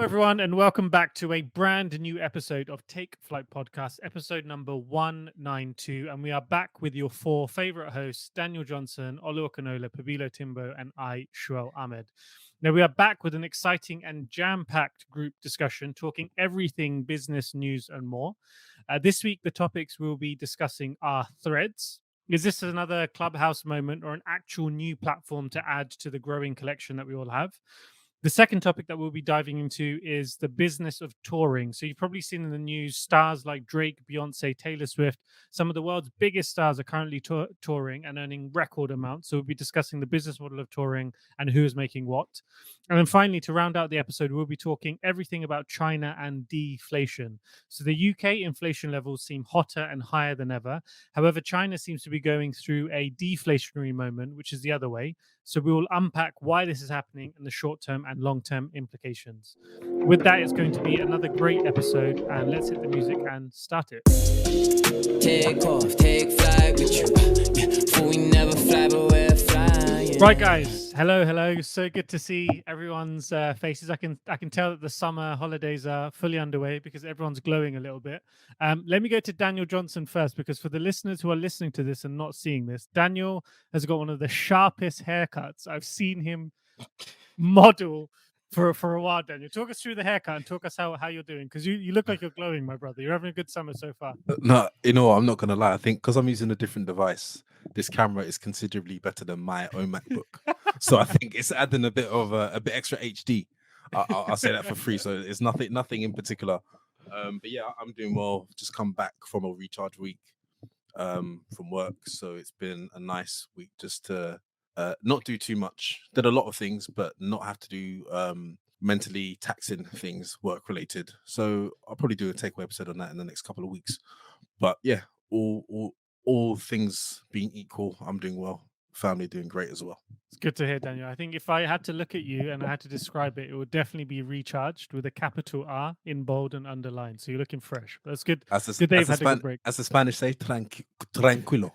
everyone, and welcome back to a brand new episode of Take Flight Podcast, episode number 192. And we are back with your four favorite hosts, Daniel Johnson, ᴠɪᴇᴡs, Pabilo Timbo, and I, Shuel Ahmed. Now, we are back with an exciting and jam-packed group discussion, talking everything business, news, and more. This week, the topics we'll be discussing are threads. Is this another Clubhouse moment or an actual new platform to add to the growing collection that we all have? The second topic that we'll be diving into is the business of touring. So you've probably seen in the news stars like Drake, Beyonce, Taylor Swift. Some of the world's biggest stars are currently touring and earning record amounts. So we'll be discussing the business model of touring and who is making what. And then finally, to round out the episode, we'll be talking everything about China and deflation. So the UK inflation levels seem hotter and higher than ever. However, China seems to be going through a deflationary moment, which is the other way. So we will unpack why this is happening and the short-term and long-term implications. With that, it's going to be another great episode, and let's hit the music and start it. Take off, take flight with you. For we never fly, but we're flying. Right, guys. Hello. So good to see everyone's faces. I can tell that the summer holidays are fully underway because everyone's glowing a little bit. Let me go to Daniel Johnson first, because for the listeners who are listening to this and not seeing this, Daniel has got one of the sharpest haircuts I've seen him model for a while. Daniel, talk us through the haircut and talk us how you're doing, because you look like you're glowing, my brother. You're having a good summer so far. No, I'm not gonna lie. I think because I'm using a different device, this camera is considerably better than my own MacBook. So I think it's adding a bit extra HD. I'll say that for free. So it's nothing in particular. But yeah, I'm doing well. Just come back from a recharge week from work, so it's been a nice week just to not do too much. Did a lot of things, but not have to do mentally taxing things, work related. So I'll probably do a takeaway episode on that in the next couple of weeks. But yeah, all things being equal, I'm doing well. Family doing great as well. It's good to hear, Daniel. I think if I had to look at you and I had to describe it, it would definitely be recharged with a capital R in bold and underlined. So you're looking fresh. That's good. Good Dave had a good break. As the Spanish say, tranquilo.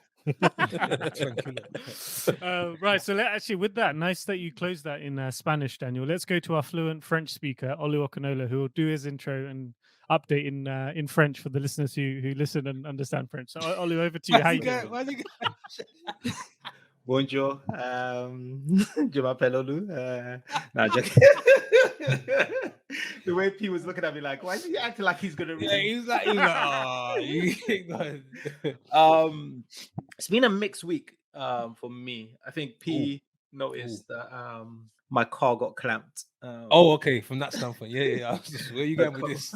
Right, so actually with that, nice that you closed that in Spanish, Daniel. Let's go to our fluent French speaker, ᴠɪᴇᴡs, who will do his intro and update in French for the listeners who listen and understand French. So Olu, over to you. How you doing? Bonjour, je m'appelle Olu. No, the way P was looking at me like, why is he acting like he's gonna read? Yeah, he's like, oh, it's been a mixed week for me. I think P noticed that my car got clamped. Okay, from that standpoint, yeah. Where are you going with this?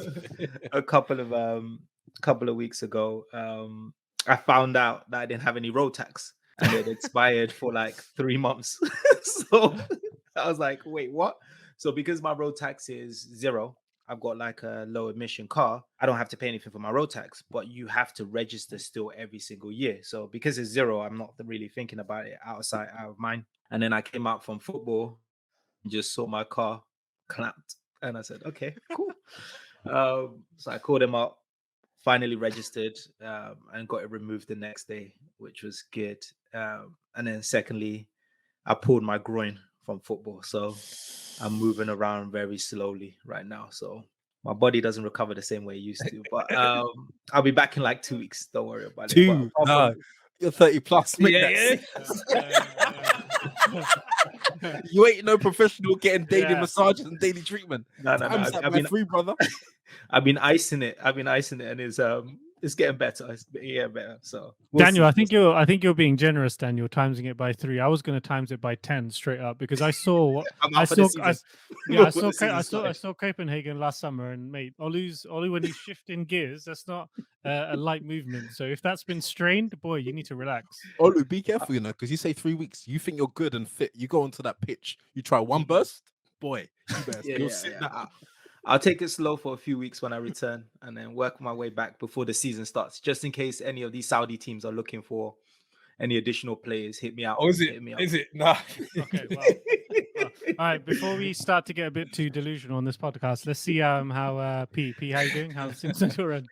a couple of weeks ago, I found out that I didn't have any road tax, and it expired for like 3 months. So I was like, wait, what? So because my road tax is 0, I've got like a low emission car, I don't have to pay anything for my road tax, but you have to register still every single year. So because it's 0, I'm not really thinking about it out of mind. And then I came out from football and just saw my car clamped, and I said, okay, cool. So I called him up, finally registered, and got it removed the next day, which was good. And then secondly, I pulled my groin from football, so I'm moving around very slowly right now. So my body doesn't recover the same way it used to, but I'll be back in like 2 weeks. Don't worry about it. No, you're 30 plus. Yeah. You ain't no professional getting daily massages and daily treatment. No. I've been free, brother. I've been icing it, and it's getting better. It's getting better. So Daniel, I think you're being generous, Daniel, timesing it by 3. I was going to times it by 10 straight up, because I saw I saw Copenhagen last summer, and mate, Olu when he's shifting gears, that's not a light movement. So if that's been strained, boy, you need to relax. Olu, be careful, because you say 3 weeks, you think you're good and fit, you go onto that pitch, you try one burst, boy, you'll sit down. I'll take it slow for a few weeks when I return, and then work my way back before the season starts, just in case any of these Saudi teams are looking for any additional players. Hit me out. Oh, is it? Is it? Nah. Okay. Well, all right. Before we start to get a bit too delusional on this podcast, let's see how P, how you doing? How's things on your end?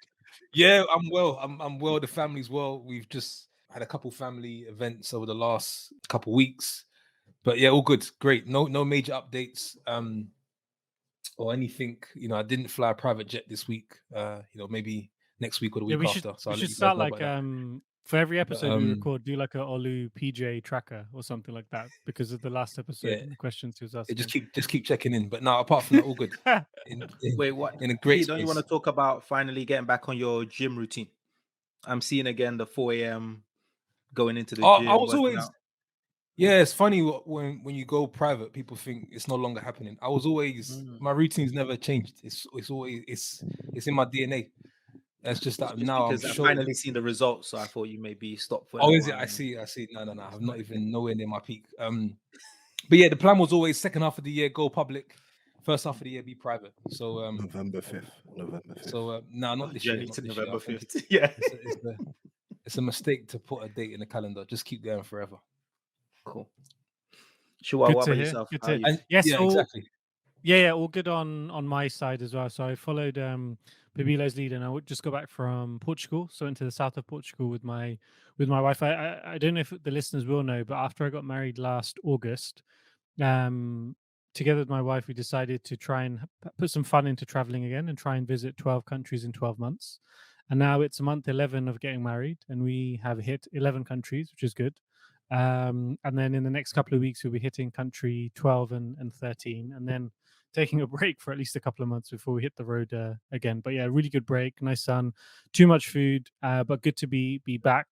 Yeah, I'm well. I'm well. The family's well. We've just had a couple family events over the last couple weeks, but yeah, all good. Great. No major updates. or anything. I didn't fly a private jet this week. Maybe next week or the Yeah, week after. So we I'll let should you guys start know about like that. for every But episode we record, do like a Olu PJ tracker or something like that because of the last episode yeah, and the questions he was asking. just keep checking in. But no, apart from that, all good. Wait, what? In a great P, don't you want to space. talk about finally getting back on your gym routine? I'm seeing again the 4 a.m. going into the I gym, was working always out. Yeah, it's funny when you go private, people think it's no longer happening. I was always Mm. my routine's never changed. It's always it's in my DNA. That's just It's that just now I'm because I sure. finally seen the results, so I thought you maybe stopped for a Oh, little is it? while. I see. No. I'm not even nowhere near my peak. But yeah, the plan was always second half of the year go public, first half of the year be private. So November 5th. no, not this year. Journey Not to this year. I November think 5th. Yeah. it's a mistake to put a date in the calendar. Just keep going forever. Cool. Shua, Good what to about hear. yourself? Good How to are hear. you? And Yes, yeah, exactly. Yeah, all good on my side as well. So I followed Babilo's lead, and I would just go back from Portugal, so into the south of Portugal with my wife. I don't know if the listeners will know, but after I got married last August, um, together with my wife, we decided to try and put some fun into traveling again and try and visit 12 countries in 12 months. And now it's month 11 of getting married, and we have hit 11 countries, which is good. And then in the next couple of weeks, we'll be hitting country 12 and 13, and then taking a break for at least a couple of months before we hit the road again. But yeah, really good break, nice sun, too much food, but good to be back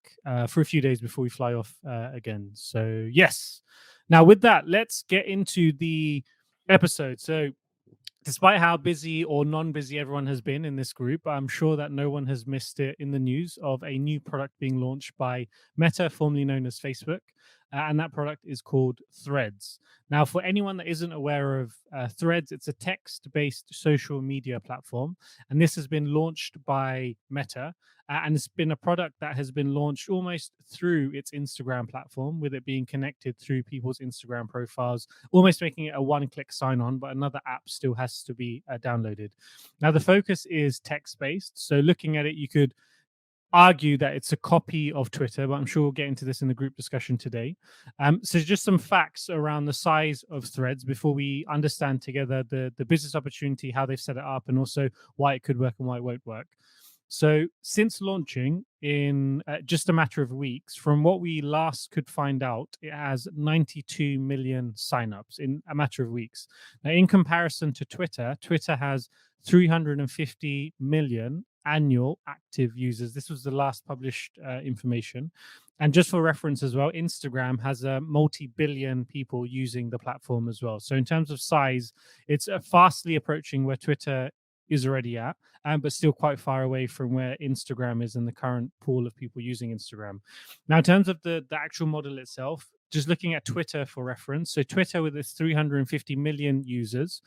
for a few days before we fly off again. So yes, now with that, let's get into the episode. So despite how busy or non-busy everyone has been in this group, I'm sure that no one has missed it in the news of a new product being launched by Meta, formerly known as Facebook, and that product is called Threads. Now, for anyone that isn't aware of Threads, it's a text-based social media platform, and this has been launched by Meta, and it's been a product that has been launched almost through its Instagram platform, with it being connected through people's Instagram profiles, almost making it a one-click sign-on, but another app still has to be downloaded. Now, the focus is text-based, so looking at it, you could argue that it's a copy of Twitter, but I'm sure we'll get into this in the group discussion today. So just some facts around the size of Threads before we understand together the business opportunity, how they've set it up, and also why it could work and why it won't work. So since launching in just a matter of weeks, from what we last could find out, it has 92 million signups in a matter of weeks. Now, in comparison to Twitter, Twitter has 350 million annual active users. This was the last published information. And just for reference as well, Instagram has a multi-billion people using the platform as well. So in terms of size, it's fastly approaching where Twitter is already at, but still quite far away from where Instagram is in the current pool of people using Instagram. Now, in terms of the actual model itself, just looking at Twitter for reference, so Twitter with its 350 million users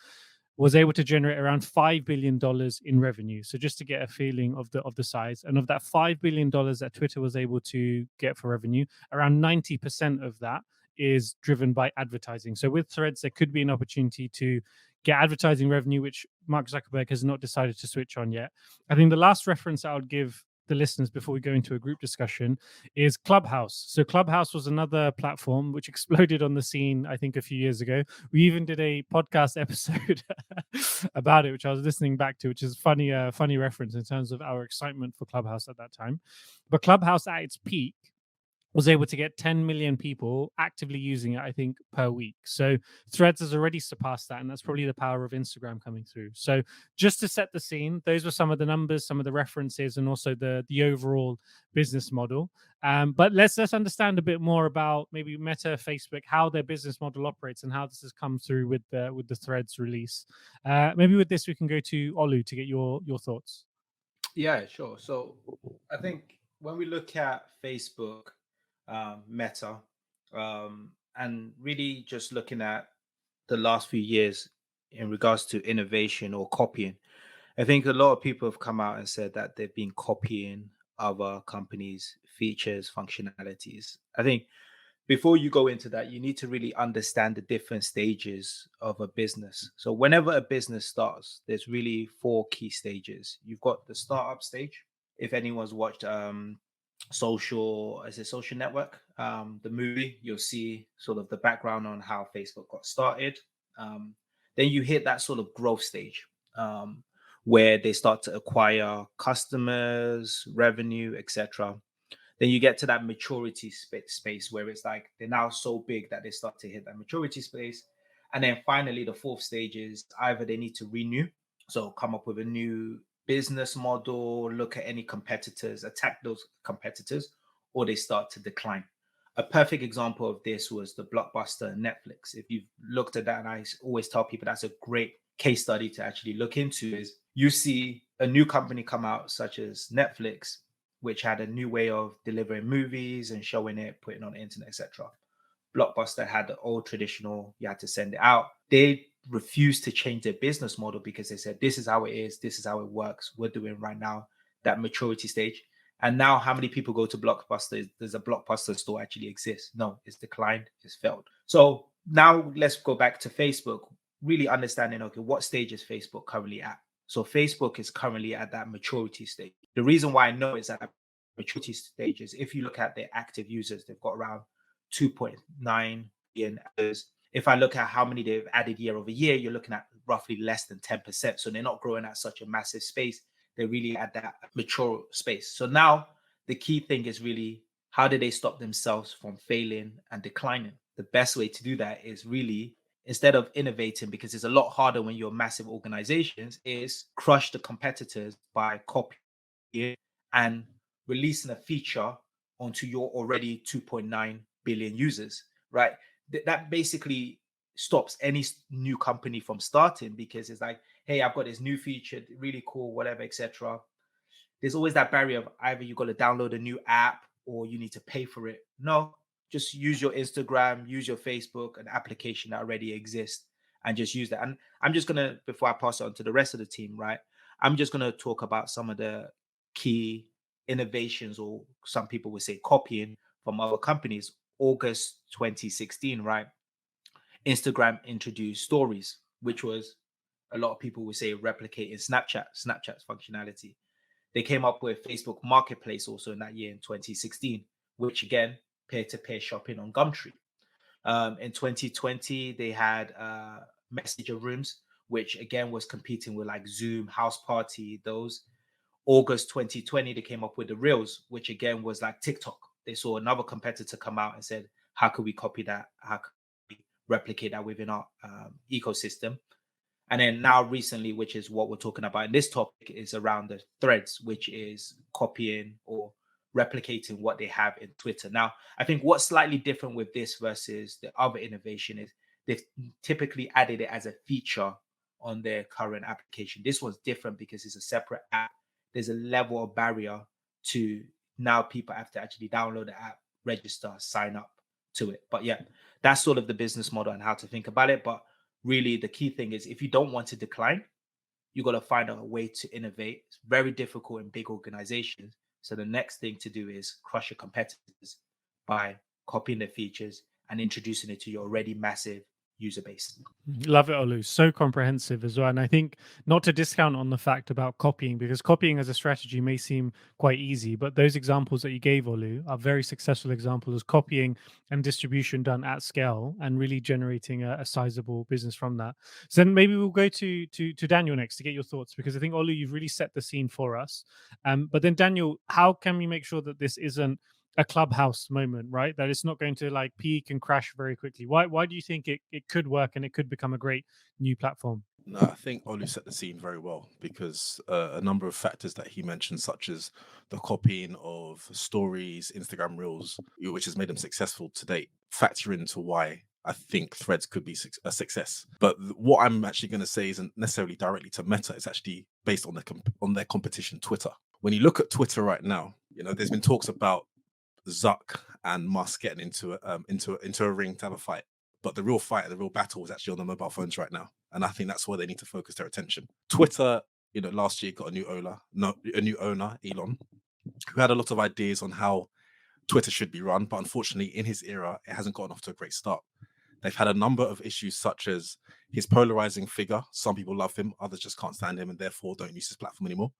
was able to generate around $5 billion in revenue. So just to get a feeling of the size, and of that $5 billion that Twitter was able to get for revenue, around 90% of that is driven by advertising. So with Threads, there could be an opportunity to get advertising revenue, which Mark Zuckerberg has not decided to switch on yet. I think the last reference I would give the listeners before we go into a group discussion is Clubhouse. So Clubhouse was another platform which exploded on the scene, I think, a few years ago. We even did a podcast episode about it, which I was listening back to, which is funny reference in terms of our excitement for Clubhouse at that time. But Clubhouse at its peak was able to get 10 million people actively using it, I think, per week. So Threads has already surpassed that, and that's probably the power of Instagram coming through. So just to set the scene, those were some of the numbers, some of the references, and also the overall business model. But let's understand a bit more about maybe Meta, Facebook, how their business model operates, and how this has come through with the Threads release. Maybe with this we can go to Olu to get your thoughts. Yeah, sure. So I think when we look at Facebook, Meta, and really just looking at the last few years in regards to innovation or copying, I think a lot of people have come out and said that they've been copying other companies' features, functionalities. I think before you go into that, you need to really understand the different stages of a business. So whenever a business starts, there's really four key stages. You've got the startup stage. If anyone's watched Social Network, the movie, you'll see sort of the background on how Facebook got started. Then you hit that sort of growth stage, where they start to acquire customers, revenue, etc. Then you get to that maturity space where it's like they're now so big that they start to hit that maturity space. And then finally, the fourth stage is either they need to renew, so come up with a new business model, look at any competitors, attack those competitors, or they start to decline. A perfect example of this was the blockbuster Netflix. If you've looked at that, and I always tell people that's a great case study to actually look into, is you see a new company come out such as Netflix, which had a new way of delivering movies and showing it, putting it on the internet, etc. Blockbuster had the old traditional, you had to send it out. They refused to change their business model because they said, this is how it is, this is how it works. We're doing right now that maturity stage. And now, how many people go to Blockbuster? Does a Blockbuster store actually exist? No, it's declined, it's failed. So now let's go back to Facebook, really understanding, okay, what stage is Facebook currently at? So Facebook is currently at that maturity stage. The reason why I know it's at that maturity stage is if you look at their active users, they've got around 2.9 billion hours. If I look at how many they've added year over year, you're looking at roughly less than 10%. So they're not growing at such a massive space. They're really at that mature space. So now the key thing is really, how do they stop themselves from failing and declining? The best way to do that is really, instead of innovating, because it's a lot harder when you're massive organizations, is crush the competitors by copying and releasing a feature onto your already 2.9 billion users, right? That basically stops any new company from starting, because it's like, hey, I've got this new feature, really cool, whatever, etc. There's always that barrier of either you got to download a new app or you need to pay for it. No, just use your Instagram, use your Facebook, an application that already exists, and just use that. And I'm just gonna, before I pass it on to the rest of the team, right? I'm just gonna talk about some of the key innovations, or some people would say copying from other companies. August 2016, right? Instagram introduced stories, which was, a lot of people would say, replicating Snapchat's functionality. They came up with Facebook Marketplace also in that year, in 2016, which again, peer-to-peer shopping on Gumtree. In 2020, they had Messenger Rooms, which again was competing with like Zoom, House Party, those. August 2020, they came up with the Reels, which again was like TikTok. They saw another competitor come out and said, how could we copy that? How could we replicate that within our ecosystem? And then now recently, which is what we're talking about in this topic, is around the Threads, which is copying or replicating what they have in Twitter. Now, I think what's slightly different with this versus the other innovation is they've typically added it as a feature on their current application. This one's different because it's a separate app. There's a level of barrier to, now people have to actually download the app, register, sign up to it. But yeah, that's sort of the business model and how to think about it. But really, the key thing is, if you don't want to decline, you got to find a way to innovate. It's very difficult in big organizations. So the next thing to do is crush your competitors by copying their features and introducing it to your already massive user base. Love it, Olu. So comprehensive as well. And I think not to discount on the fact about copying, because copying as a strategy may seem quite easy, but those examples that you gave, Olu, are very successful examples of copying and distribution done at scale and really generating a sizable business from that. So then maybe we'll go to Daniel next to get your thoughts, because I think, Olu, you've really set the scene for us. But then, Daniel, how can we make sure that this isn't a Clubhouse moment, right? That it's not going to like peak and crash very quickly. Why do you think it could work and it could become a great new platform? No, I think Olu set the scene very well, because a number of factors that he mentioned, such as the copying of stories, Instagram Reels, which has made them successful to date, factor into why I think Threads could be a success. But what I'm actually going to say isn't necessarily directly to Meta. It's actually based on their competition, Twitter. When you look at Twitter right now, there's been talks about Zuck and Musk getting into a ring to have a fight. But the real fight, the real battle is actually on the mobile phones right now. And I think that's where they need to focus their attention. Twitter, last year got a new owner, Elon, who had a lot of ideas on how Twitter should be run. But unfortunately, in his era, it hasn't gotten off to a great start. They've had a number of issues, such as his polarizing figure. Some people love him, others just can't stand him and therefore don't use his platform anymore.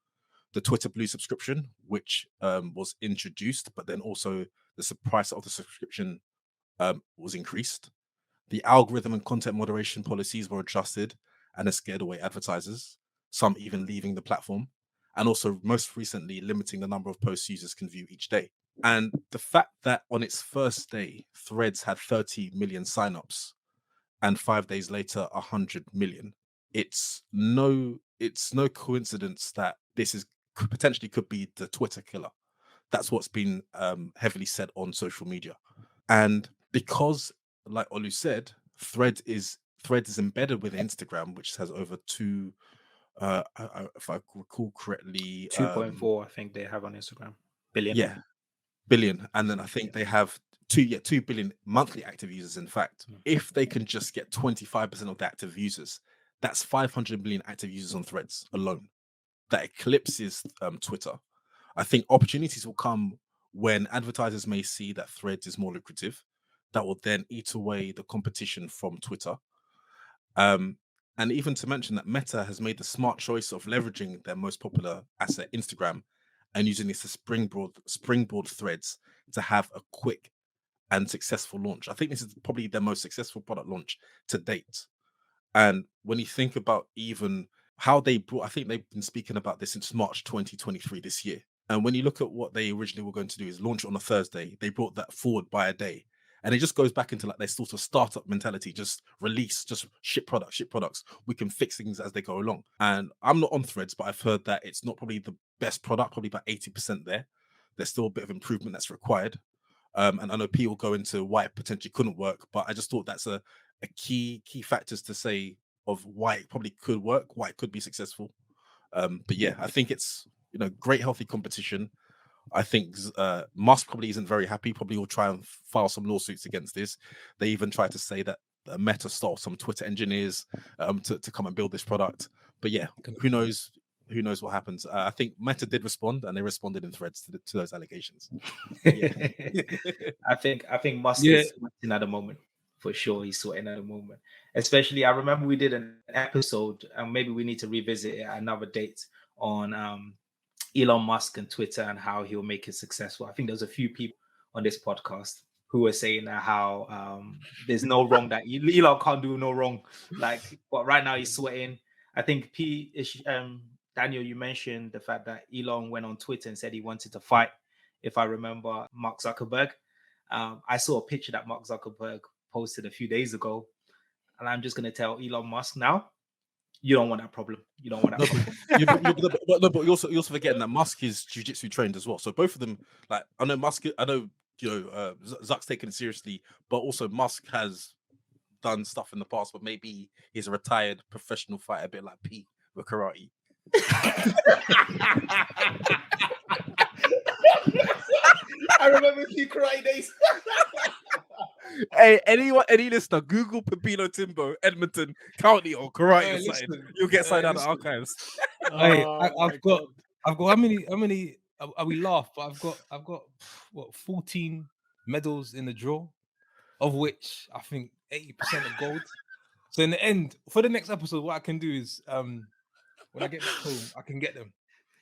The Twitter Blue subscription, which was introduced, but then also the price of the subscription was increased. The algorithm and content moderation policies were adjusted and has scared away advertisers, some even leaving the platform, and also most recently limiting the number of posts users can view each day. And the fact that on its first day, Threads had 30 million signups and 5 days later 100 million, it's no coincidence that this is potentially could be the Twitter killer. That's what's been heavily said on social media. And because, like Olu said, Thread is embedded with Instagram, which has over if I recall correctly, 2.4, I think they have on Instagram. Billion. yeah, billion. And then I think they have 2 billion monthly active users. In fact, if they can just get 25% of the active users, that's 500 million active users on Threads alone. That eclipses Twitter. I think opportunities will come when advertisers may see that Threads is more lucrative. That will then eat away the competition from Twitter. And even to mention that Meta has made the smart choice of leveraging their most popular asset, Instagram, and using this to springboard Threads to have a quick and successful launch. I think this is probably their most successful product launch to date. And when you think about even how they brought, I think they've been speaking about this since March 2023 this year. And when you look at what they originally were going to do is launch on a Thursday, they brought that forward by a day. And it just goes back into like their sort of startup mentality, just release, just ship products. We can fix things as they go along. And I'm not on Threads, but I've heard that it's not probably the best product, probably about 80% there. There's still a bit of improvement that's required. And I know P will go into why it potentially couldn't work, but I just thought that's a key factors to say of why it probably could work, why it could be successful. But yeah, I think it's great healthy competition. I think Musk probably isn't very happy. Probably will try and file some lawsuits against this. They even tried to say that Meta stole some Twitter engineers to come and build this product. But yeah, who knows? Who knows what happens? I think Meta did respond, and they responded in Threads to those allegations. Yeah. I think Musk is sweating at the moment. For sure, he's sweating at the moment. Especially, I remember we did an episode, and maybe we need to revisit it at another date on Elon Musk and Twitter and how he'll make it successful. I think there's a few people on this podcast who were saying that how there's no wrong, that Elon can't do no wrong. But right now he's sweating. I think Daniel, you mentioned the fact that Elon went on Twitter and said he wanted to fight, if I remember, Mark Zuckerberg. I saw a picture that Mark Zuckerberg posted a few days ago, and I'm just going to tell Elon Musk now, you don't want that problem. You don't want that problem. But you're also forgetting that Musk is jiu-jitsu trained as well. So both of them, like I know Zuck's taken it seriously, but also Musk has done stuff in the past, but maybe he's a retired professional fighter, a bit like P with karate. I remember a few karate days. Hey, any listener, Google Pabilo Timbo, Edmonton County or karate or something. You'll get signed out of archives. Hey, I've got how many we laugh, but I've got what 14 medals in the draw, of which I think 80% are gold. So in the end, for the next episode, what I can do is when I get back home, I can get them.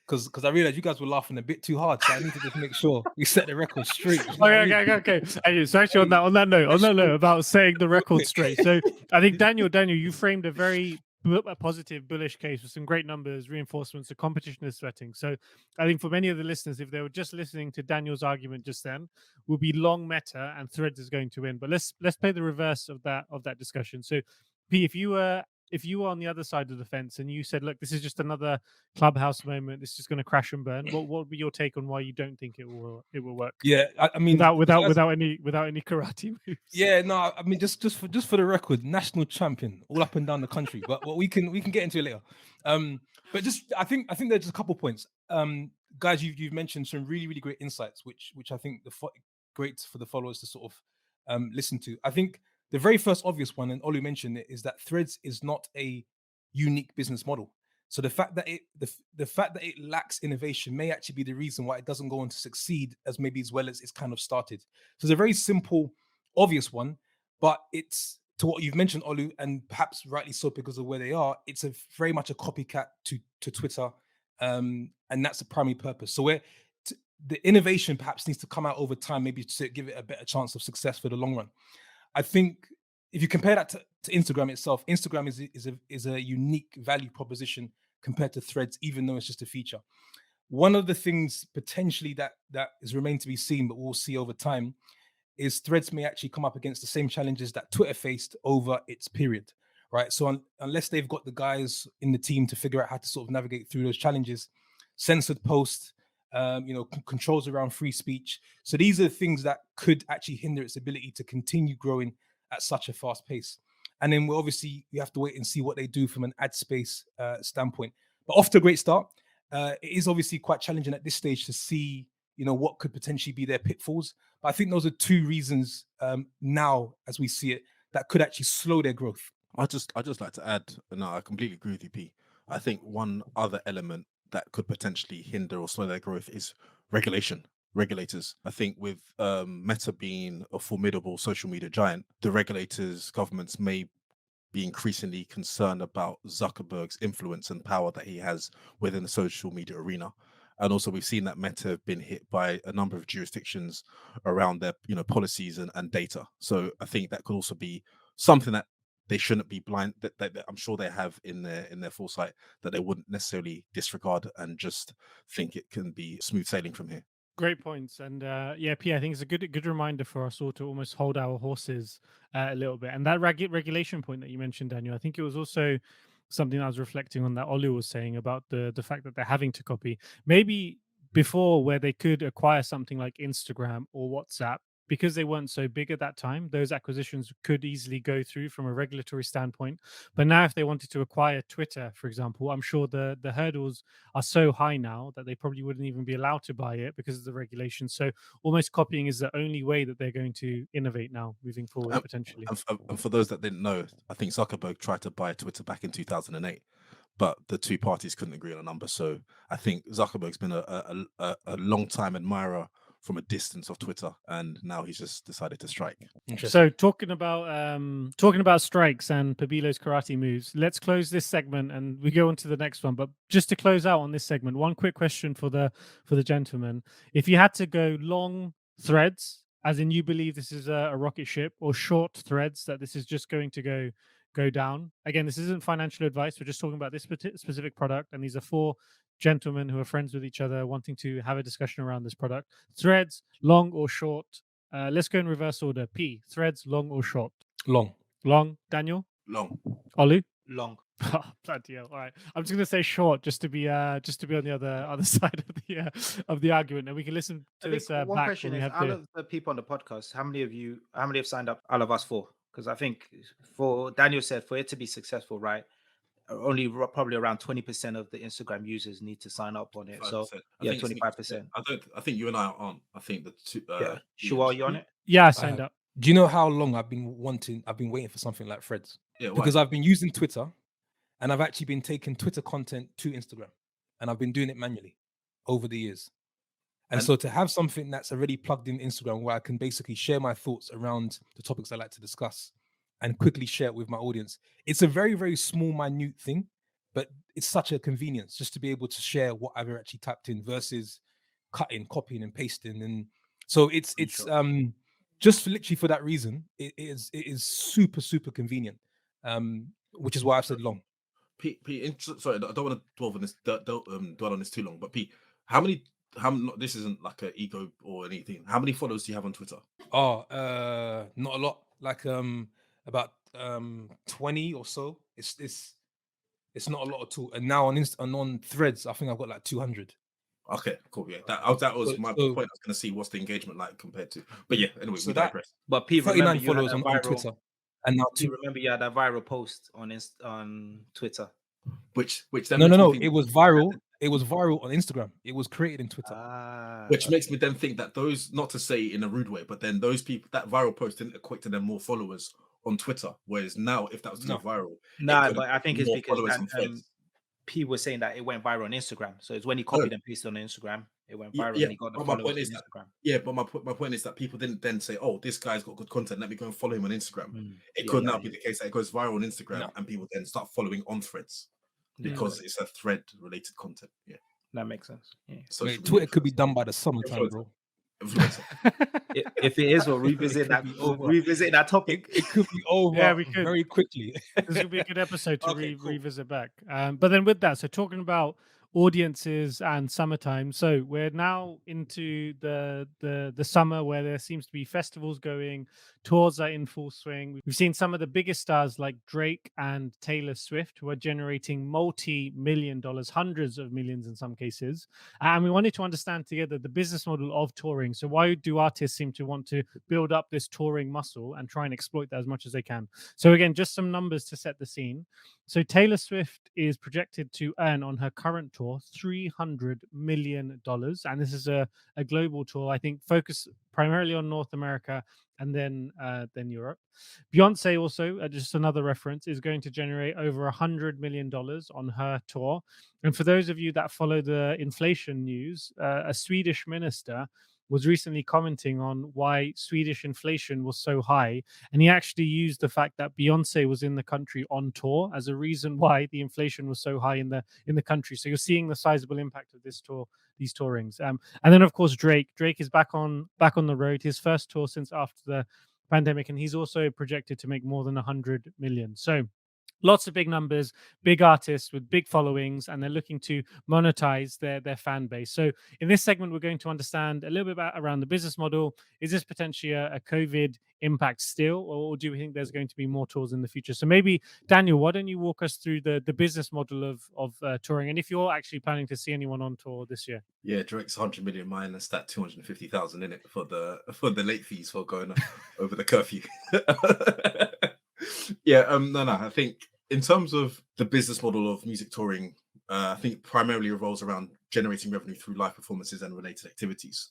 Because I realized you guys were laughing a bit too hard, so I need to just make sure we set the record straight. Okay. Hey, so actually, on that note about setting the record straight. So I think Daniel, you framed a very positive, bullish case with some great numbers, reinforcements. The competition is sweating. So I think for many of the listeners, if they were just listening to Daniel's argument just then, will be long Meta and Threads is going to win. But let's play the reverse of that discussion. So P, if you were on the other side of the fence and you said, look, this is just another Clubhouse moment, this is going to crash and burn, what would be your take on why you don't think it will work? Yeah, I mean, without any karate moves. Yeah, no, I mean, just for the record, national champion all up and down the country. But we can get into it later. But just I think there's just a couple points. Guys, you've mentioned some really, really great insights, which I think great for the followers to sort of listen to. I think the very first obvious one, and Olu mentioned it, is that Threads is not a unique business model. So the fact that it lacks innovation may actually be the reason why it doesn't go on to succeed as well as it's kind of started. So it's a very simple, obvious one, but it's to what you've mentioned, Olu, and perhaps rightly so because of where they are. It's very much a copycat to Twitter, and that's the primary purpose. So the innovation perhaps needs to come out over time, maybe to give it a better chance of success for the long run. I think if you compare that to Instagram itself, Instagram is a unique value proposition compared to Threads, even though it's just a feature. One of the things potentially that is remain to be seen, but we'll see over time, is Threads may actually come up against the same challenges that Twitter faced over its period, right? So unless they've got the guys in the team to figure out how to sort of navigate through those challenges, censored posts, controls around free speech. So these are things that could actually hinder its ability to continue growing at such a fast pace. And then we have to wait and see what they do from an ad space standpoint. But off to a great start. It is obviously quite challenging at this stage to see, what could potentially be their pitfalls. But I think those are two reasons now, as we see it, that could actually slow their growth. I just like to add, no, I completely agree with you, P. I think one other element that could potentially hinder or slow their growth is regulators. I think with Meta being a formidable social media giant, the regulators, governments may be increasingly concerned about Zuckerberg's influence and power that he has within the social media arena. And also we've seen that Meta have been hit by a number of jurisdictions around their policies and data. So I think that could also be something that they shouldn't be blind, that I'm sure they have in their foresight, that they wouldn't necessarily disregard and just think it can be smooth sailing from here. Great points. And P, I think it's a good reminder for us all to almost hold our horses a little bit. And that regulation point that you mentioned, Daniel, I think it was also something I was reflecting on that Olu was saying about the fact that they're having to copy. Maybe before, where they could acquire something like Instagram or WhatsApp, because they weren't so big at that time, those acquisitions could easily go through from a regulatory standpoint. But now if they wanted to acquire Twitter, for example, I'm sure the hurdles are so high now that they probably wouldn't even be allowed to buy it because of the regulations. So almost copying is the only way that they're going to innovate now moving forward, potentially. And for those that didn't know, I think Zuckerberg tried to buy Twitter back in 2008, but the two parties couldn't agree on a number. So I think Zuckerberg's been a long time admirer from a distance of Twitter, and now he's just decided to strike. So talking about strikes and Pabilo's karate moves, let's close this segment and we go on to the next one. But just to close out on this segment, one quick question for the gentleman: if you had to go long threads, as in you believe this is a rocket ship, or short threads that this is just going to go down. Again, this isn't financial advice. We're just talking about this specific product, and these are 4 gentlemen who are friends with each other wanting to have a discussion around this product. Threads, long or short? Let's go in reverse order. P, threads, long or short? Long. Daniel? Long. Olu? Long. Oh, bloody hell. All right. I'm just gonna say short just to be on the other side of the argument, and we can listen to this one back question when we is, have out of the people on the podcast, how many have signed up out of us 4? Because I think, for Daniel said, for it to be successful, right, only probably around 20% of the Instagram users need to sign up on it. 5%. So yeah, 25%. I think you and I aren't. I think the two. Yeah. Sure, are you on it? Yeah, I signed up. Do you know how long I've been waiting for something like Threads? Yeah, why? Because I've been using Twitter, and I've actually been taking Twitter content to Instagram, and I've been doing it manually over the years. And so to have something that's already plugged in Instagram, where I can basically share my thoughts around the topics I like to discuss and quickly share it with my audience, it's a very, very small, minute thing, but it's such a convenience just to be able to share what I've actually typed in versus cutting, copying, and pasting. And so it's just literally for that reason, it is super, super convenient, which is why I've said long. P, sorry, I don't want to dwell on this. Dwell on this too long. But P, how many? This isn't like an ego or anything. How many followers do you have on Twitter? Oh, not a lot. Like about 20 or so. It's not a lot at all. And now on Threads, I think I've got like 200. Okay, cool. Yeah, that was my point. I was going to see what's the engagement like compared to. But yeah, anyway, So we digress. But P, 39 followers on Twitter, and now Do you remember you had that viral post on Twitter? Which then no, it was viral. It was viral on Instagram. It was created in Twitter. Which makes me then think that those, not to say in a rude way, but then those people, that viral post didn't equate to them more followers on Twitter. Whereas now, if that was to go viral, but I think it's because P was saying that it went viral on Instagram. So it's when he copied and pasted on Instagram, it went viral and he got the followers on Instagram. Yeah, but my point is that people didn't then say, "Oh, this guy's got good content. Let me go and follow him on Instagram." It could now be the case that it goes viral on Instagram and people then start following on Threads because it's a thread-related content. Yeah, that makes sense. Yeah. So Twitter could be done by the summertime, bro. Influencer. If it is, we'll It revisit could that. be We'll over. revisit that topic. It could be over Yeah, we could. very quickly. This will be a good episode to Okay, cool. revisit back. But then with that, so talking about audiences and summertime, so we're now into the summer where there seems to be festivals going, tours are in full swing. We've seen some of the biggest stars like Drake and Taylor Swift who are generating multi-million dollars, hundreds of millions in some cases. And we wanted to understand together the business model of touring. So why do artists seem to want to build up this touring muscle and try and exploit that as much as they can? So again, just some numbers to set the scene. So Taylor Swift is projected to earn on her current tour $300 million. And this is a global tour, I think, focused primarily on North America and then Europe. Beyonce also, just another reference, is going to generate over $100 million on her tour. And for those of you that follow the inflation news, a Swedish minister was recently commenting on why Swedish inflation was so high, and he actually used the fact that Beyonce was in the country on tour as a reason why the inflation was so high in the country. So you're seeing the sizable impact of this tour, these tourings. And then of course Drake is back on the road, his first tour since after the pandemic, and he's also projected to make more than 100 million. So lots of big numbers, big artists with big followings, and they're looking to monetize their fan base. So in this segment, we're going to understand a little bit around the business model. Is this potentially a COVID impact still, or do we think there's going to be more tours in the future? So maybe Daniel, why don't you walk us through the business model of touring, and if you're actually planning to see anyone on tour this year? Yeah, Drake's 100 million minus that 250,000 in it for the late fees for going over the curfew. Yeah, no, I think in terms of the business model of music touring, I think primarily revolves around generating revenue through live performances and related activities.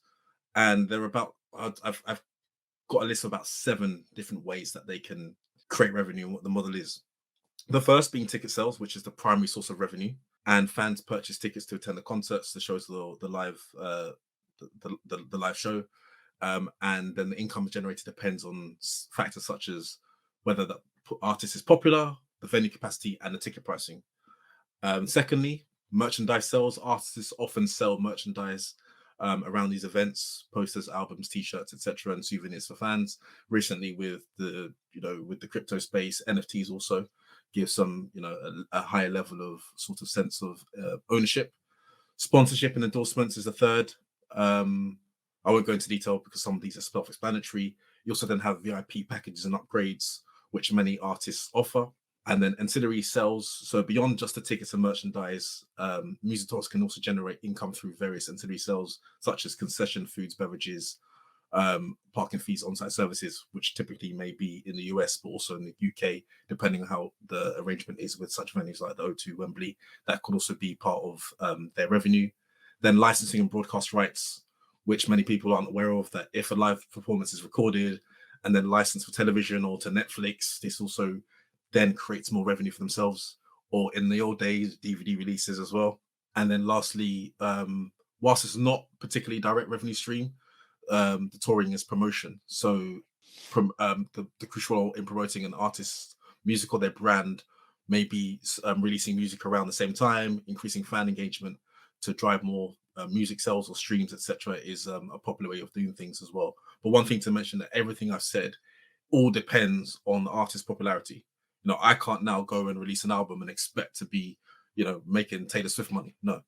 And they're about, I've got a list of about 7 different ways that they can create revenue and what the model is. The first being ticket sales, which is the primary source of revenue, and fans purchase tickets to attend the concerts, the shows, the live, the live show, and then the income generated depends on factors such as whether the artist is popular, the venue capacity, and the ticket pricing. Secondly, merchandise sales. Artists often sell merchandise around these events, posters, albums, t-shirts, etc., and souvenirs for fans. Recently, with the crypto space, NFTs also give some a higher level of sort of sense of ownership. Sponsorship and endorsements is the third. I won't go into detail because some of these are self-explanatory. You also then have VIP packages and upgrades, which many artists offer. And then ancillary sales. So beyond just the tickets and merchandise, music tours can also generate income through various ancillary sales, such as concession, foods, beverages, parking fees, on-site services, which typically may be in the US, but also in the UK, depending on how the arrangement is with such venues like the O2, Wembley. That could also be part of their revenue. Then licensing and broadcast rights, which many people aren't aware of, that if a live performance is recorded and then licensed for television or to Netflix, this also then creates more revenue for themselves, or in the old days, DVD releases as well. And then lastly, whilst it's not particularly direct revenue stream, the touring is promotion. So from the crucial role in promoting an artist's music or their brand may be releasing music around the same time, increasing fan engagement to drive more music sales or streams, etc., is a popular way of doing things as well. But one thing to mention, that everything I've said all depends on the artist's popularity. I can't now go and release an album and expect to be, making Taylor Swift money. No.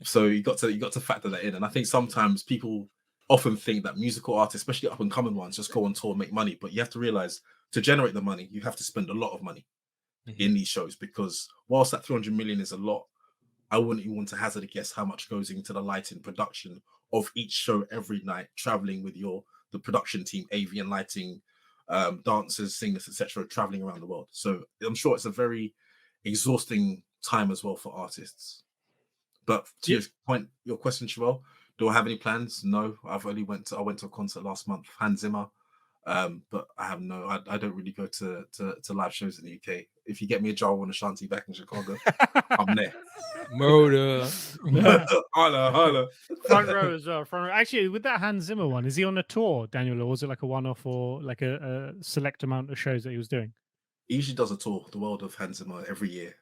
So you got to factor that in. And I think sometimes people often think that musical artists, especially up and coming ones, just go on tour and make money. But you have to realize, to generate the money, you have to spend a lot of money in these shows, because whilst that 300 million is a lot, I wouldn't even want to hazard a guess how much goes into the lighting production of each show every night, traveling with the production team, AV and lighting, dancers, singers, etc., traveling around the world. So I'm sure it's a very exhausting time as well for artists. But to your question, Sherelle, do I have any plans? No, I went to a concert last month, Hans Zimmer, but I don't really go to live shows in the UK. If you get me a jar on a shanty back in Chicago, I'm there. Murder. Holla. Front row as well. Front row. Actually, with that Hans Zimmer one, is he on a tour, Daniel, or was it like a one-off or like a select amount of shows that he was doing? He usually does a tour, the world of Hans Zimmer, every year.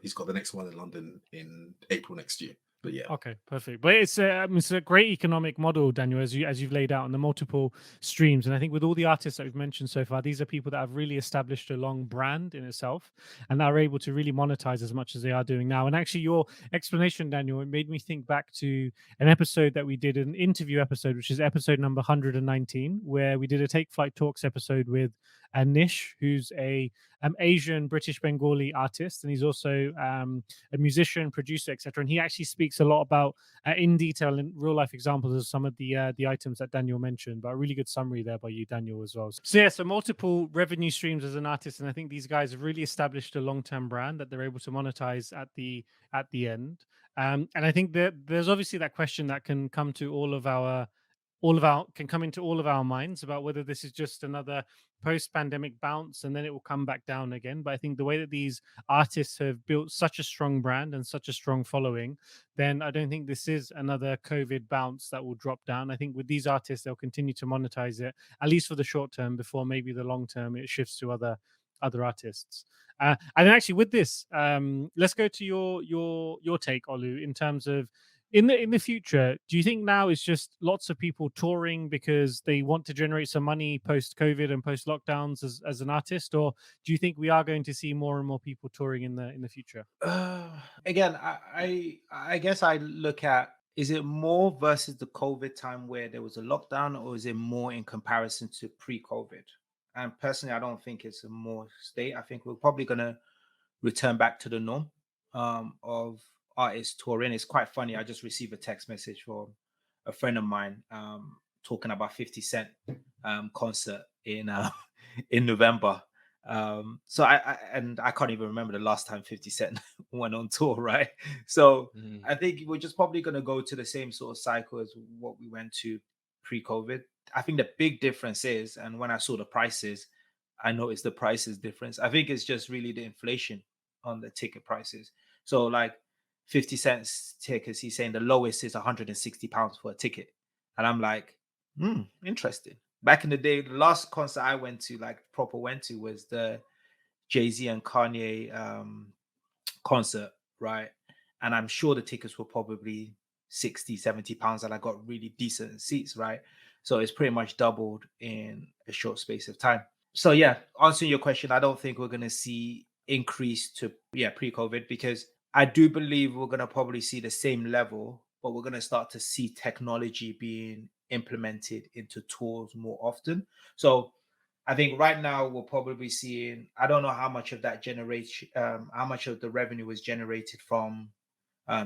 He's got the next one in London in April next year. But yeah, Okay, perfect. But it's a great economic model, Daniel, as you've laid out on the multiple streams. And I think with all the artists that we've mentioned so far, these are people that have really established a long brand in itself, and are able to really monetize as much as they are doing now. And actually, your explanation, Daniel, it made me think back to an episode that we did, an interview episode, which is episode number 119, where we did a Take Flight Talks episode with Nish, who's a Asian British Bengali artist, and he's also a musician, producer, etc. And he actually speaks a lot about in detail in real life examples of some of the items that Daniel mentioned. But a really good summary there by you, Daniel, as well. So yeah, so multiple revenue streams as an artist, and I think these guys have really established a long-term brand that they're able to monetize at the end. And I think that there's obviously that question that can come to into all of our minds about whether this is just another post-pandemic bounce and then it will come back down again. But I think the way that these artists have built such a strong brand and such a strong following, then I don't think this is another COVID bounce that will drop down. I think with these artists, they'll continue to monetize it, at least for the short term, before maybe the long term it shifts to other artists. And then actually with this, let's go to your take, Olu, in terms of in the future. Do you think now is just lots of people touring because they want to generate some money post COVID and post lockdowns as an artist, or do you think we are going to see more and more people touring in the future? Again, I guess I look at, is it more versus the COVID time where there was a lockdown, or is it more in comparison to pre-COVID? And personally, I don't think it's a more state. I think we're probably going to return back to the norm of artists touring. It's quite funny. I just received a text message from a friend of mine talking about 50 Cent concert in November. So I can't even remember the last time 50 Cent went on tour, right? So I think we're just probably going to go to the same sort of cycle as what we went to pre-COVID. I think the big difference is, and when I saw the prices, I noticed the prices difference. I think it's just really the inflation on the ticket prices. So like 50 cents tickets, he's saying the lowest is £160 for a ticket. And I'm like, interesting. Back in the day, the last concert I went to, like proper went to, was the Jay-Z and Kanye concert, right? And I'm sure the tickets were probably £60-70, and I got really decent seats, right? So it's pretty much doubled in a short space of time. So yeah, answering your question, I don't think we're going to see increase to pre-COVID, because I do believe we're going to probably see the same level, but we're going to start to see technology being implemented into tours more often. So I think right now we're probably seeing, I don't know how much of that generation, how much of the revenue was generated from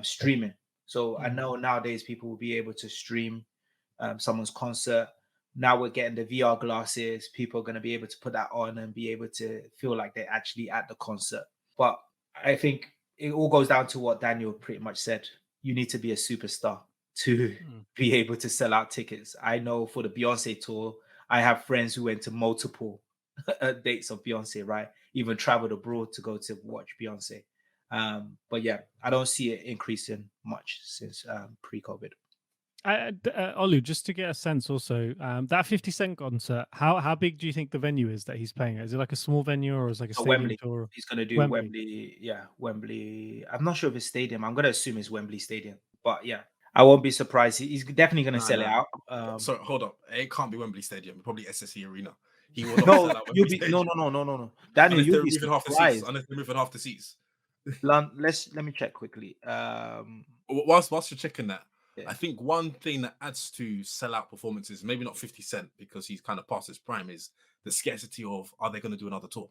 streaming. So I know nowadays people will be able to stream someone's concert. Now we're getting the VR glasses. People are going to be able to put that on and be able to feel like they're actually at the concert. But I think it all goes down to what Daniel pretty much said. You need to be a superstar to be able to sell out tickets. I know for the Beyonce tour, I have friends who went to multiple dates of Beyonce, right? Even traveled abroad to go to watch Beyonce. But yeah, I don't see it increasing much since pre-COVID. Olu, just to get a sense also, that 50 Cent concert, how big do you think the venue is that he's playing at? Is it like a small venue, or is it like a stadium Wembley tour? He's going to do Wembley. Yeah, Wembley. I'm not sure if it's stadium. I'm going to assume it's Wembley Stadium. But yeah, I won't be surprised. He's definitely going to sell it out. Sorry, hold up. It can't be Wembley Stadium. Probably SSE Arena. He will not No, sell out you'll Wembley be Stadium. no. Daniel, Unless you'll they're be moving half the seats. surprised. Unless they're moving half the seats. Let me check quickly. Whilst you're checking that, Yeah. I think one thing that adds to sellout performances, maybe not 50 Cent because he's kind of past his prime, is the scarcity of, are they going to do another tour?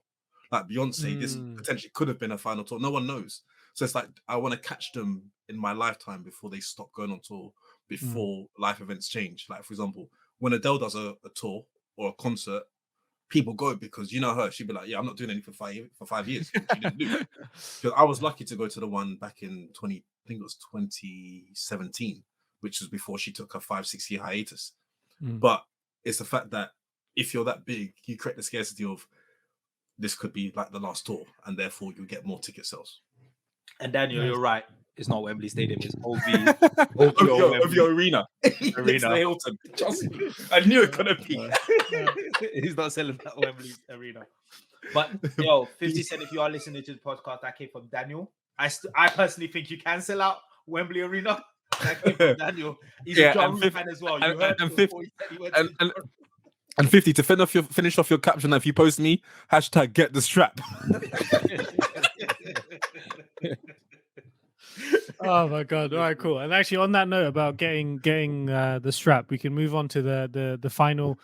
Like Beyonce, this potentially could have been a final tour. No one knows. So it's like, I want to catch them in my lifetime before they stop going on tour, before life events change. Like, for example, when Adele does a tour or a concert, people go because you know her. She'd be like, yeah, I'm not doing anything for 5 years. She didn't do it. Because I was lucky to go to the one back in 2017, which was before she took her 5-6 year hiatus. But it's the fact that if you're that big, you create the scarcity of, this could be like the last tour, and therefore you get more ticket sales. And Daniel, you're right. It's not Wembley Stadium. It's OVO Arena. Hilton. I knew it couldn't be. He's not selling that Wembley Arena. But yo, 50 Cent, if you are listening to the podcast, that came from Daniel. I personally think you can sell out Wembley Arena. That came from Daniel. He's Yeah, a Ja and Rule fifth- fan as well. You and- heard and him fifth- before he said he went and- to and- And 50 to finish off your caption. If you post me, hashtag get the strap. Oh my god! All right, cool. And actually, on that note about getting the strap, we can move on to the final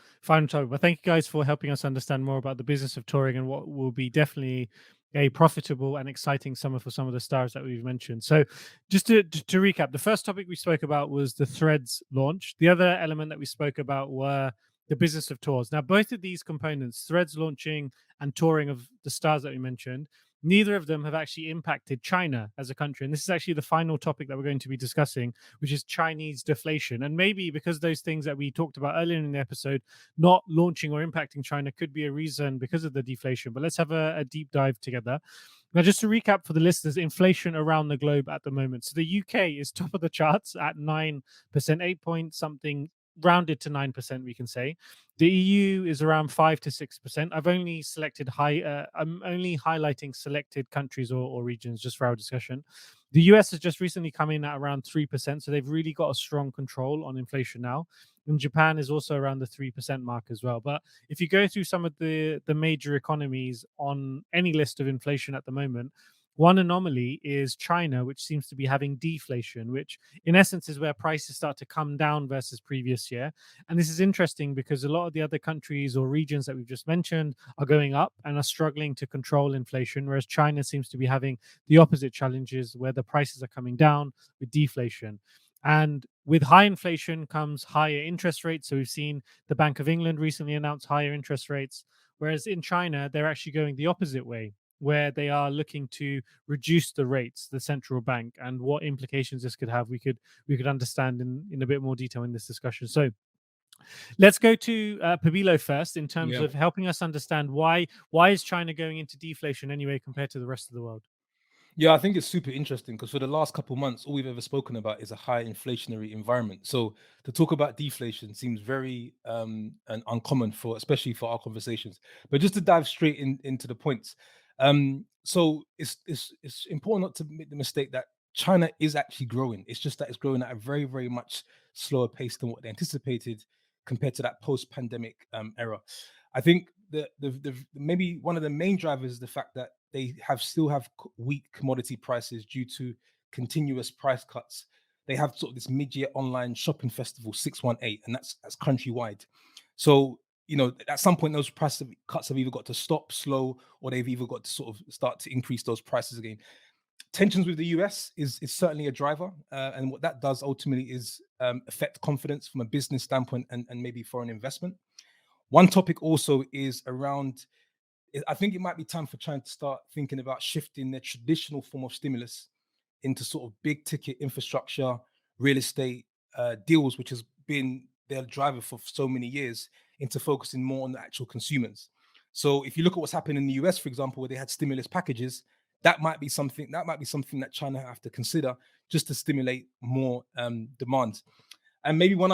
topic. But thank you guys for helping us understand more about the business of touring and what will be definitely a profitable and exciting summer for some of the stars that we've mentioned. So, just to recap, the first topic we spoke about was the Threads launch. The other element that we spoke about were the business of tours. Now, both of these components, Threads launching and touring of the stars that we mentioned, neither of them have actually impacted China as a country. And this is actually the final topic that we're going to be discussing, which is Chinese deflation. And maybe because those things that we talked about earlier in the episode, not launching or impacting China, could be a reason because of the deflation. But let's have a deep dive together. Now, just to recap for the listeners, inflation around the globe at the moment. So the UK is top of the charts at 9%, 8 point something, rounded to 9%, we can say. The EU is around 5 to 6%. I've only selected I'm only highlighting selected countries or regions just for our discussion. The US has just recently come in at around 3%, so they've really got a strong control on inflation now. And Japan is also around the 3% mark as well. But if you go through some of the major economies on any list of inflation at the moment, one anomaly is China, which seems to be having deflation, which in essence is where prices start to come down versus previous year. And this is interesting because a lot of the other countries or regions that we've just mentioned are going up and are struggling to control inflation, whereas China seems to be having the opposite challenges where the prices are coming down with deflation. And with high inflation comes higher interest rates. So we've seen the Bank of England recently announce higher interest rates, whereas in China, they're actually going the opposite way, where they are looking to reduce the rates, the central bank, and what implications this could have. We could understand in a bit more detail in this discussion. So let's go to Pabilo first in terms Yeah. of helping us understand why is China going into deflation anyway compared to the rest of the world. Yeah, I think it's super interesting because for the last couple of months, all we've ever spoken about is a high inflationary environment. So to talk about deflation seems very and uncommon for, especially for our conversations. But just to dive straight into the points, so it's important not to make the mistake that China is actually growing. It's just that it's growing at a very, very much slower pace than what they anticipated compared to that post-pandemic era. I think the maybe one of the main drivers is the fact that they still have weak commodity prices due to continuous price cuts. They have sort of this mid-year online shopping festival 618, and that's countrywide. So at some point those price cuts have either got to stop, slow, or they've either got to sort of start to increase those prices again. Tensions with the US is certainly a driver, and what that does ultimately is affect confidence from a business standpoint and maybe foreign investment. One topic also is around, I think it might be time for China to start thinking about shifting their traditional form of stimulus into sort of big ticket infrastructure, real estate deals, which has been their driver for so many years, into focusing more on the actual consumers. So if you look at what's happened in the US, for example, where they had stimulus packages, that might be something that China have to consider just to stimulate more demand. And maybe one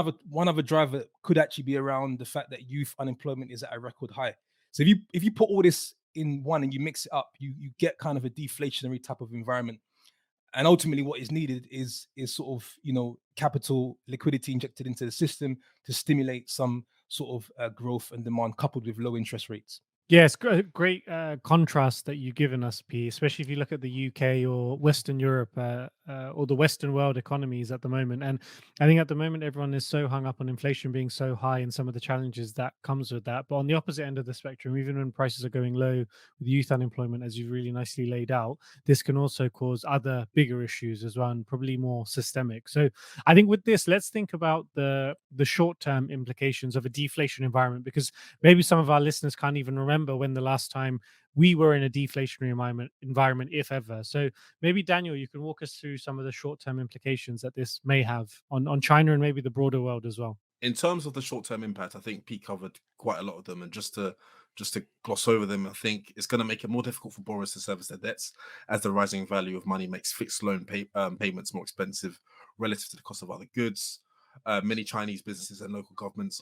other driver could actually be around the fact that youth unemployment is at a record high. So if you put all this in one and you mix it up, you get kind of a deflationary type of environment. And ultimately, what is needed is sort of capital liquidity injected into the system to stimulate some sort of growth and demand, coupled with low interest rates. Yes, great contrast that you've given us, P, especially if you look at the UK or Western Europe or the Western world economies at the moment. And I think at the moment, everyone is so hung up on inflation being so high and some of the challenges that comes with that. But on the opposite end of the spectrum, even when prices are going low with youth unemployment, as you really nicely laid out, this can also cause other bigger issues as well, and probably more systemic. So I think with this, let's think about the short-term implications of a deflation environment, because maybe some of our listeners can't even remember when the last time we were in a deflationary environment, if ever. So maybe Daniel, you can walk us through some of the short-term implications that this may have on China and maybe the broader world as well. In terms of the short-term impact, I think Pete covered quite a lot of them, and just to gloss over them, I think it's going to make it more difficult for borrowers to service their debts, as the rising value of money makes fixed loan payments more expensive relative to the cost of other goods. Many Chinese businesses and local governments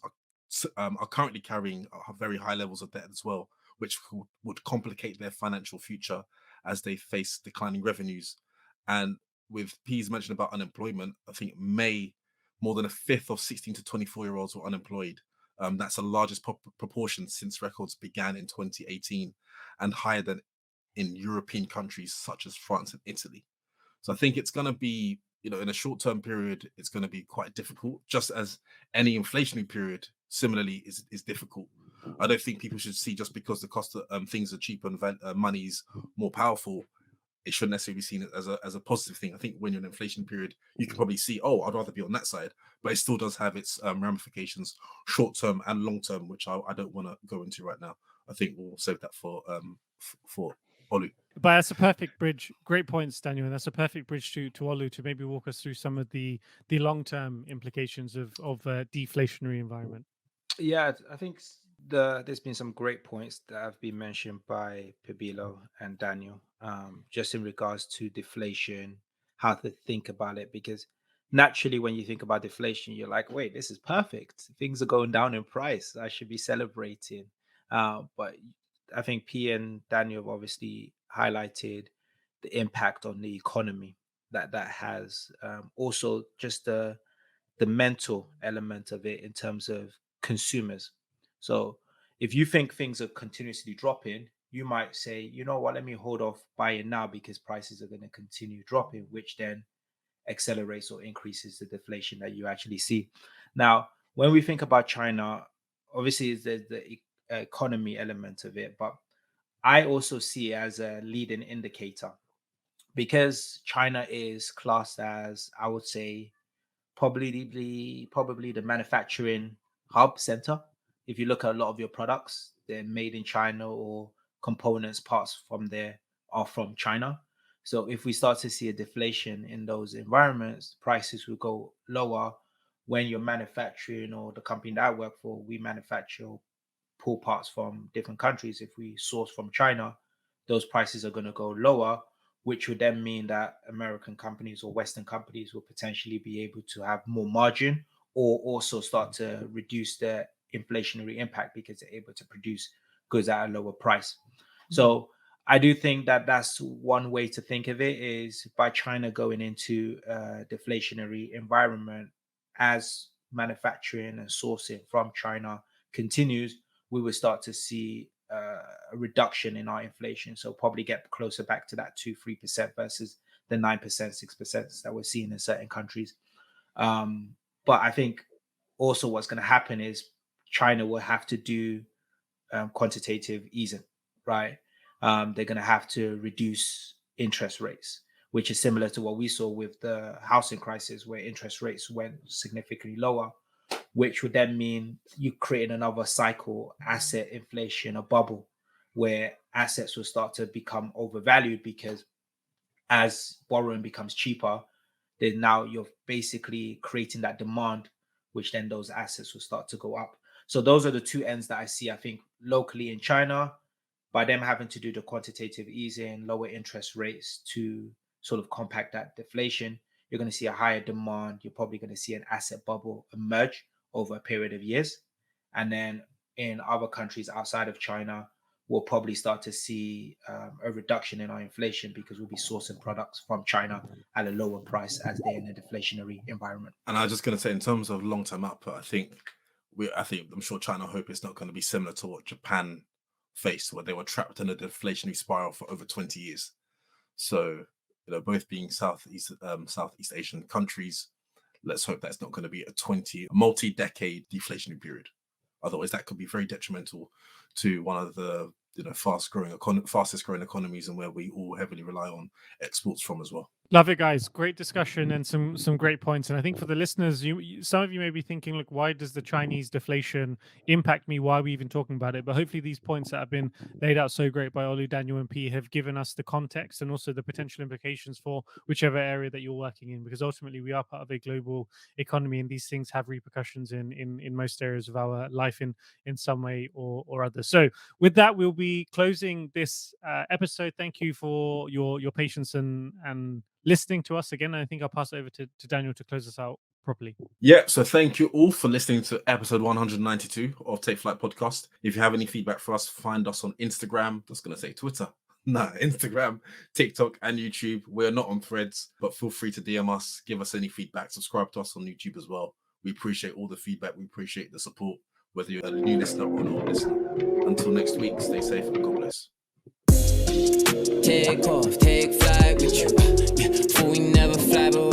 are currently carrying very high levels of debt as well, which would complicate their financial future as they face declining revenues. And with P's mention about unemployment, I think May, more than a fifth of 16 to 24-year-olds were unemployed. That's the largest proportion since records began in 2018, and higher than in European countries such as France and Italy. So I think it's going to be, in a short-term period, it's going to be quite difficult, just as any inflationary period similarly is difficult. I don't think people should see just because the cost of things are cheaper and money is more powerful, it shouldn't necessarily be seen as a positive thing. I think when you're in an inflation period, you can probably see, oh, I'd rather be on that side, but it still does have its ramifications, short-term and long-term, which I don't want to go into right now. I think we'll save that for Olu. But that's a perfect bridge. Great points, Daniel. And that's a perfect bridge to Olu to maybe walk us through some of the long-term implications of a deflationary environment. Yeah, I think there's been some great points that have been mentioned by Pabilo and Daniel, just in regards to deflation, how to think about it. Because naturally, when you think about deflation, you're like, wait, this is perfect. Things are going down in price. I should be celebrating. But I think P and Daniel have obviously highlighted the impact on the economy that has. Also, just the mental element of it in terms of consumers. So if you think things are continuously dropping, you might say, you know what, let me hold off buying now because prices are going to continue dropping, which then accelerates or increases the deflation that you actually see. Now, when we think about China, obviously there's the economy element of it, but I also see it as a leading indicator because China is classed as, I would say, probably the manufacturing hub center. If you look at a lot of your products, they're made in China or components, parts from there are from China. So if we start to see a deflation in those environments, prices will go lower. When you're manufacturing, or the company that I work for, we manufacture, pull parts from different countries. If we source from China, those prices are going to go lower, which would then mean that American companies or Western companies will potentially be able to have more margin, or also start to reduce their inflationary impact because they're able to produce goods at a lower price. So I do think that that's one way to think of it, is by China going into a deflationary environment, as manufacturing and sourcing from China continues, we will start to see a reduction in our inflation. So probably get closer back to that 2-3% versus the 9%, 6% that we're seeing in certain countries. But I think also what's going to happen is China will have to do quantitative easing, right? They're going to have to reduce interest rates, which is similar to what we saw with the housing crisis, where interest rates went significantly lower, which would then mean you create another cycle, asset inflation, a bubble, where assets will start to become overvalued because as borrowing becomes cheaper, then now you're basically creating that demand, which then those assets will start to go up. So those are the two ends that I see. I think locally in China, by them having to do the quantitative easing, lower interest rates to sort of compact that deflation, you're going to see a higher demand. You're probably going to see an asset bubble emerge over a period of years. And then in other countries outside of China, we'll probably start to see a reduction in our inflation because we'll be sourcing products from China at a lower price as they're in a deflationary environment. And I was just going to say, in terms of long-term output, I think I'm sure China hope it's not going to be similar to what Japan faced, where they were trapped in a deflationary spiral for over 20 years. So, both being Southeast Asian countries, let's hope that's not going to be a multi-decade deflationary period. Otherwise, that could be very detrimental to one of the fastest growing economies, and where we all heavily rely on exports from as well. Love it, guys. Great discussion and some great points. And I think for the listeners, some of you may be thinking, look, why does the Chinese deflation impact me? Why are we even talking about it? But hopefully these points that have been laid out so great by Olu, Daniel, and P have given us the context and also the potential implications for whichever area that you're working in, because ultimately we are part of a global economy, and these things have repercussions in most areas of our life in some way or other. So with that, we'll be closing this episode. Thank you for your patience and listening to us again. I think I'll pass it over to Daniel to close us out properly. Yeah, so thank you all for listening to episode 192 of Take Flight Podcast. If you have any feedback for us, find us on Instagram. I was going to say Twitter. Nah, Instagram, TikTok, and YouTube. We're not on Threads, but feel free to DM us, give us any feedback, subscribe to us on YouTube as well. We appreciate all the feedback. We appreciate the support, whether you're a new listener or an old listener. Until next week, stay safe and God bless. Take off, take flight with you. Yeah, for we never fly, but